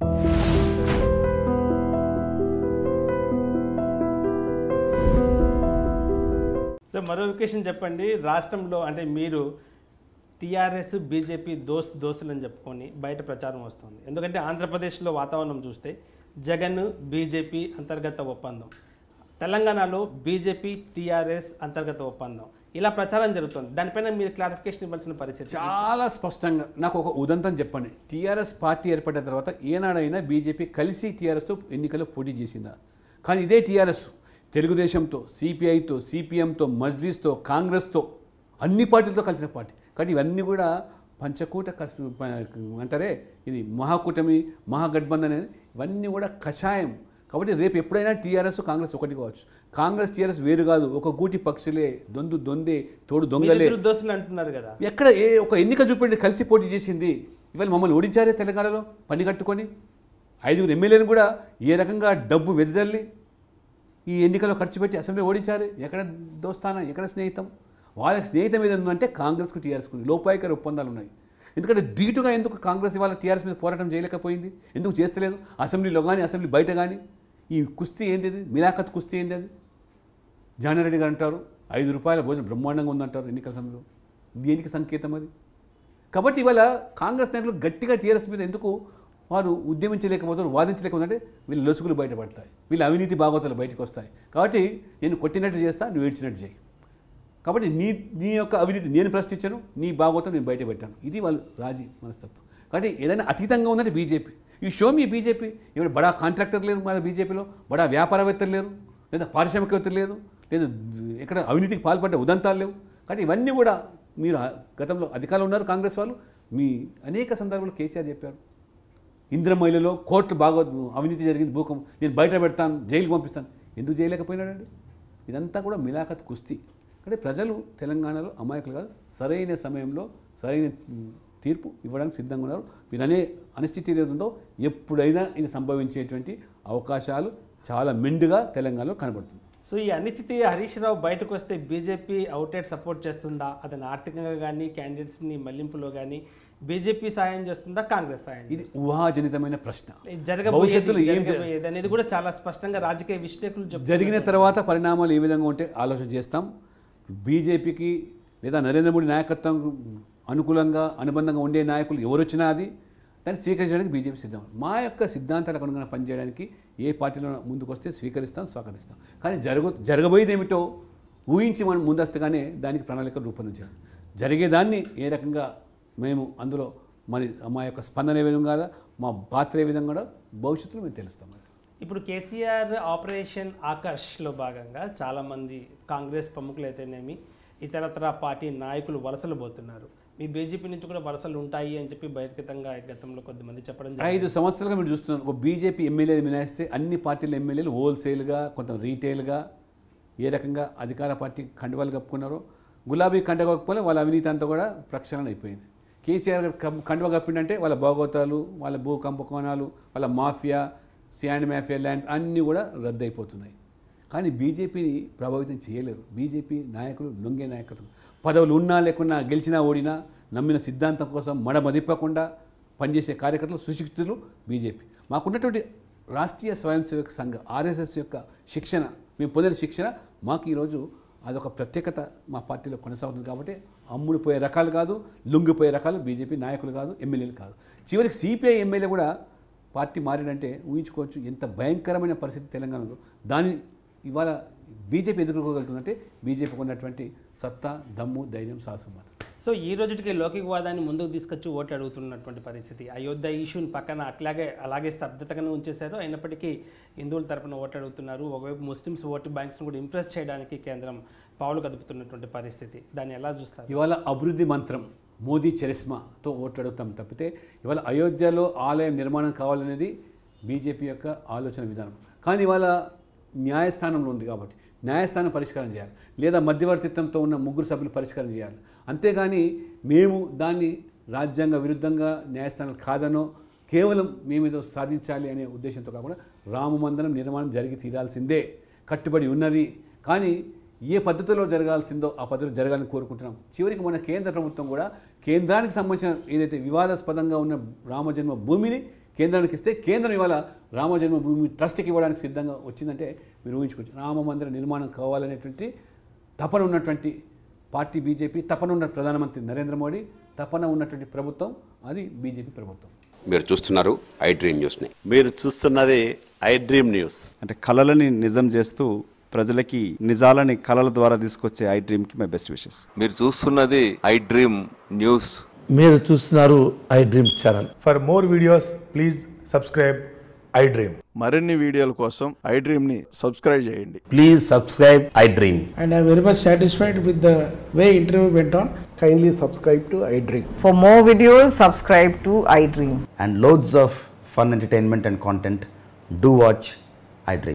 So మరో విషయం చెప్పండి, రాష్ట్రంలో అంటే మీరు టీఆర్ఎస్ బీజేపీ దోస్తులని చెప్పుకొని బయట ప్రచారం వస్తుంది. ఎందుకంటే ఆంధ్రప్రదేశ్లో వాతావరణం చూస్తే జగన్ బీజేపీ అంతర్గత ఒప్పందం, తెలంగాణలో బీజేపీ టీఆర్ఎస్ అంతర్గత ఒప్పందం, ఇలా ప్రచారం జరుగుతుంది. దానిపైన మీరు క్లారిఫికేషన్ ఇవ్వాల్సిన పరిస్థితి. చాలా స్పష్టంగా నాకు ఒక ఉదంతం చెప్పండి. టీఆర్ఎస్ పార్టీ ఏర్పడిన తర్వాత ఏనాడైనా బీజేపీ కలిసి టీఆర్ఎస్తో ఎన్నికల్లో పోటీ చేసిందా? కానీ ఇదే టీఆర్ఎస్ తెలుగుదేశంతో, సిపిఐతో, సిపిఎంతో, మజ్లిస్తో, కాంగ్రెస్తో, అన్ని పార్టీలతో కలిసిన పార్టీ. కానీ ఇవన్నీ కూడా పంచకూట అంటారే, ఇది మహాకూటమి, మహాగఠబంధన్ అనేది, ఇవన్నీ కూడా కషాయం. కాబట్టి రేపు ఎప్పుడైనా టీఆర్ఎస్ కాంగ్రెస్ ఒకటి కావచ్చు. కాంగ్రెస్ టీఆర్ఎస్ వేరు కాదు, ఒక గూటి పక్షులే, దొందే తోడు దొంగలే అంటున్నారు కదా. ఎక్కడ ఒక ఎన్నిక చూపెట్టి కలిసి పోటీ చేసింది. ఇవాళ మమ్మల్ని ఓడించారే తెలంగాణలో పని కట్టుకొని. 5 ఎమ్మెల్యేలను కూడా ఏ రకంగా డబ్బు వెదజల్లి ఈ ఎన్నికల్లో ఖర్చు పెట్టి అసెంబ్లీ ఓడించారు. ఎక్కడ దోస్తానా, ఎక్కడ స్నేహితం? వాళ్ళకి స్నేహితం ఏది ఉందంటే కాంగ్రెస్కు టీఆర్ఎస్కు లోపాయికర ఒప్పందాలు ఉన్నాయి. ఎందుకంటే ధీటుగా ఎందుకు కాంగ్రెస్ ఇవాళ టీఆర్ఎస్ మీద పోరాటం చేయలేకపోయింది? ఎందుకు చేస్తలేదు? అసెంబ్లీలో కానీ అసెంబ్లీ బయట కానీ ఈ కుస్తీ ఏంటి? మిలాఖత్ కుస్తీ ఏంటి? అది జానారెడ్డి గారు అంటారు 5 రూపాయల భోజనం బ్రహ్మాండంగా ఉందంటారు ఎన్నికల సమయంలో. దేనికి సంకేతం అది? కాబట్టి ఇవాళ కాంగ్రెస్ నాయకులు గట్టిగా టీఆర్ఎస్ మీద ఎందుకు వారు ఉద్యమించలేకపోతారు, వాదించలేకపోతే వీళ్ళ లొసుగులు బయటపడతాయి, వీళ్ళ అవినీతి భాగవతాలు బయటకు వస్తాయి. కాబట్టి నేను కొట్టినట్టు చేస్తా, నువ్వు ఏడ్చినట్టు చేయి. కాబట్టి నీ యొక్క అవినీతి నేను ప్రశ్నించాను, నీ భాగవతం నేను బయట పెట్టాను. ఇది వాళ్ళు రాజీ మనస్తత్వం. కాబట్టి ఏదైనా అతీతంగా ఉందంటే బీజేపీ. ఈ షో మీ బీజేపీ. ఇక్కడ బడా కాంట్రాక్టర్ లేరు మన బీజేపీలో, బడా వ్యాపారవేత్తలు లేరు, లేదా పారిశ్రామికవేత్తలు లేరు, లేదా ఎక్కడ అవినీతికి పాల్పడ్డ ఉదంతాలు లేవు. కాబట్టి ఇవన్నీ కూడా మీరు గతంలో అధికారులు ఉన్నారు కాంగ్రెస్ వాళ్ళు. మీ అనేక సందర్భాలు కేసీఆర్ చెప్పారు. ఇంద్రమైలలో కోర్టు బాగా అవినీతి జరిగింది, భూకంపం, నేను బయట పెడతాను, జైలుకి పంపిస్తాను. ఎందుకు చేయలేకపోయినాడండి? ఇదంతా కూడా మిలాఖత్ కుస్తీ. అంటే ప్రజలు తెలంగాణలో అమాయకులు కాదు, సరైన సమయంలో సరైన తీర్పు ఇవ్వడానికి సిద్ధంగా ఉన్నారు. వీరనే అనిశ్చితి ఏదైతుందో ఎప్పుడైనా ఇది సంభవించేటువంటి అవకాశాలు చాలా మెండుగా తెలంగాణలో కనబడుతుంది. సో ఈ అనిశ్చితి హరీష్ రావు బయటకు వస్తే బీజేపీ అవుట్లెట్ సపోర్ట్ చేస్తుందా? అతను ఆర్థికంగా కానీ క్యాండిడేట్స్ని మళ్లింపులో కానీ బీజేపీ సాయం చేస్తుందా, కాంగ్రెస్ సాయం? ఇది ఊహాజనితమైన ప్రశ్న. భవిష్యత్తులో అనేది కూడా చాలా స్పష్టంగా రాజకీయ విశ్లేషకులు జరిగిన తర్వాత పరిణామాలు ఏ విధంగా ఉంటే ఆలోచన చేస్తాం. బీజేపీకి లేదా నరేంద్ర మోడీ నాయకత్వం అనుకూలంగా అనుబంధంగా ఉండే నాయకులు ఎవరు వచ్చినా అది దాన్ని స్వీకరించడానికి బీజేపీ సిద్ధం. మా యొక్క సిద్ధాంతాలకు అనుగుణంగా పనిచేయడానికి ఏ పార్టీలో ముందుకు వస్తే స్వీకరిస్తాం, స్వాగతిస్తాం. కానీ జరగబోయేది ఏమిటో ఊహించి మనం ముందస్తుగానే దానికి ప్రణాళికలు రూపొందించాలి. జరిగేదాన్ని ఏ రకంగా మేము అందులో మా యొక్క స్పందన ఏ విధంగా, మా పాత్ర ఏ విధంగా కూడా భవిష్యత్తులో మేము తెలుస్తాం. ఇప్పుడు కేసీఆర్ ఆపరేషన్ ఆకర్ష్లో భాగంగా చాలామంది కాంగ్రెస్ ప్రముఖులు అయితేనేమి ఇతరత్ర పార్టీ నాయకులు వలసలు పోతున్నారు. మీ బీజేపీ నుంచి కూడా వలసలు ఉంటాయి అని చెప్పి బహిర్గతంగా గతంలో కొద్దిమంది చెప్పడం. 5 సంవత్సరాలుగా మీరు చూస్తున్నారు. ఒక బీజేపీ ఎమ్మెల్యేలు మినాయిస్తే అన్ని పార్టీల ఎమ్మెల్యేలు హోల్సేల్గా, కొంత రీటైల్గా ఏ రకంగా అధికార పార్టీ కండువాలు కప్పుకున్నారో, గులాబీ కండువ కప్పుకోలే వాళ్ళ అవినీతి అంతా కూడా ప్రక్షాళన అయిపోయింది. కేసీఆర్ కండువ కప్పిండంటే వాళ్ళ భాగవతాలు, వాళ్ళ భూ కుంభకోణాలు, వాళ్ళ మాఫియా, శాండ్ మాఫియా, ల్యాండ్ అన్నీ కూడా రద్దయిపోతున్నాయి. కానీ బీజేపీని ప్రభావితం చేయలేరు. బీజేపీ నాయకులు లొంగే నాయకత్వం. పదవులు ఉన్నా లేకున్నా, గెలిచినా ఓడినా, నమ్మిన సిద్ధాంతం కోసం మడమదిప్పకుండా పనిచేసే కార్యకర్తలు సుశిక్షితులు బీజేపీ. మాకున్నటువంటి రాష్ట్రీయ స్వయం సేవక సంఘ ఆర్ఎస్ఎస్ యొక్క శిక్షణ, మేము పొందిన శిక్షణ మాకు ఈరోజు అదొక ప్రత్యేకత మా పార్టీలో కొనసాగుతుంది. కాబట్టి అమ్ముడిపోయే రకాలు కాదు, లొంగిపోయే రకాలు బీజేపీ నాయకులు కాదు, ఎమ్మెల్యేలు కాదు. చివరికి సిపిఐ ఎమ్మెల్యే కూడా పార్టీ మారినంటే ఊహించుకోవచ్చు ఎంత భయంకరమైన పరిస్థితి తెలంగాణలో. దాన్ని ఇవాళ బీజేపీ ఎదుర్కోగలుగుతుందంటే బీజేపీకి ఉన్నటువంటి సత్తా, దమ్ము, ధైర్యం, సాహసం మాత్రం. సో ఈ రోజుకి లౌకికవాదాన్ని ముందుకు తీసుకొచ్చి ఓట్లు అడుగుతున్నటువంటి పరిస్థితి. అయోధ్య ఇష్యూని పక్కన అలాగే స్తబ్దతగానే ఉంచేశారు. అయినప్పటికీ హిందువుల తరపున ఓట్లు అడుగుతున్నారు. ఒకవైపు ముస్లిమ్స్ ఓటు బ్యాంక్స్ని కూడా ఇంప్రెస్ చేయడానికి కేంద్రం పావులు కదుపుతున్నటువంటి పరిస్థితి. దాన్ని ఎలా చూస్తారు? ఇవాళ అభివృద్ధి మంత్రం, మోదీ చరిస్మాతో ఓట్లు అడుగుతాం తప్పితే ఇవాళ అయోధ్యలో ఆలయం నిర్మాణం కావాలనేది బీజేపీ యొక్క ఆలోచన విధానం. కానీ ఇవాళ న్యాయస్థానంలో ఉంది కాబట్టి న్యాయస్థానం పరిష్కారం చేయాలి, లేదా మధ్యవర్తిత్వంతో ఉన్న 3 సభ్యులు పరిష్కారం చేయాలి. అంతేగాని మేము దాన్ని రాజ్యాంగ విరుద్ధంగా న్యాయస్థానాలు కాదనో కేవలం మేమేదో సాధించాలి అనే ఉద్దేశంతో కాకుండా రామ మందిరం నిర్మాణం జరిగి తీరాల్సిందే కట్టుబడి ఉన్నది. కానీ ఏ పద్ధతిలో జరగాల్సిందో ఆ పద్ధతిలో జరగాలని కోరుకుంటున్నాం. చివరికి మన కేంద్ర ప్రభుత్వం కూడా కేంద్రానికి సంబంధించిన ఏదైతే వివాదాస్పదంగా ఉన్న రామజన్మ భూమిని కేంద్రానికి ఇస్తే కేంద్రం ఇవాళ రామ జన్మభూమి ట్రస్ట్కి ఇవ్వడానికి సిద్ధంగా వచ్చిందంటే మీరు ఊహించుకోవచ్చు. రామ మందిర నిర్మాణం కావాలనేటువంటి తపన ఉన్నటువంటి పార్టీ బీజేపీ, తపన ఉన్న ప్రధానమంత్రి నరేంద్ర మోడీ, తపన ఉన్నటువంటి ప్రభుత్వం అది బీజేపీ ప్రభుత్వం. మీరు చూస్తున్నారు ఐ డ్రీమ్ న్యూస్ని. మీరు చూస్తున్నది ఐ డ్రీమ్ న్యూస్. అంటే కళలని నిజం చేస్తూ ప్రజలకి నిజాలని కళల ద్వారా తీసుకొచ్చే ఐ డ్రీమ్కి మై బెస్ట్ విషెస్. మీరు చూస్తున్నది ఐ డ్రీమ్ న్యూస్. మీరు చూస్తున్నారు I dream channel. For more videos please subscribe I dream. మరిన్ని వీడియోల కోసం ఐ డ్రీమ్ని సబ్స్క్రైబ్ చేయండి. Please subscribe I dream. And I'm very much satisfied with the way interview went on. Kindly subscribe to I Dream. For more videos, subscribe to iDream. And loads of fun entertainment and content. Do watch I Dream.